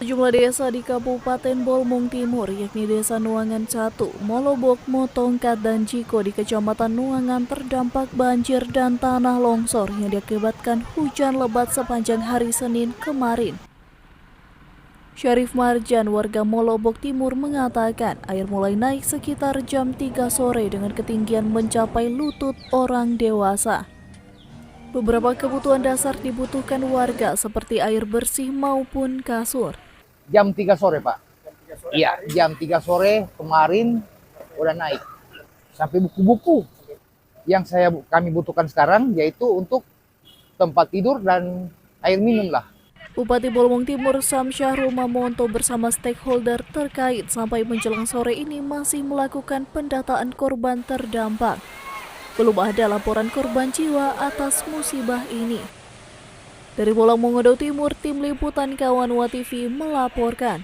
Sejumlah desa di Kabupaten Bolmong Timur, yakni Desa Nuangan 1, Molobok, Motongkat, dan Ciko di Kecamatan Nuangan terdampak banjir dan tanah longsor yang diakibatkan hujan lebat sepanjang hari Senin kemarin. Syarif Marjan, warga Molobok Timur, mengatakan air mulai naik sekitar jam 3 sore dengan ketinggian mencapai lutut orang dewasa. Beberapa kebutuhan dasar dibutuhkan warga seperti air bersih maupun kasur. Jam 3 sore, Pak. Iya, jam 3 sore kemarin udah naik. Sampai buku-buku yang kami butuhkan sekarang yaitu untuk tempat tidur dan air minum lah. Bupati Bolmong Timur Samsyahrul Mamonto bersama stakeholder terkait sampai menjelang sore ini masih melakukan pendataan korban terdampak. Belum ada laporan korban jiwa atas musibah ini. Dari Bolang Mongodo Timur, tim liputan Kawanwa TV melaporkan.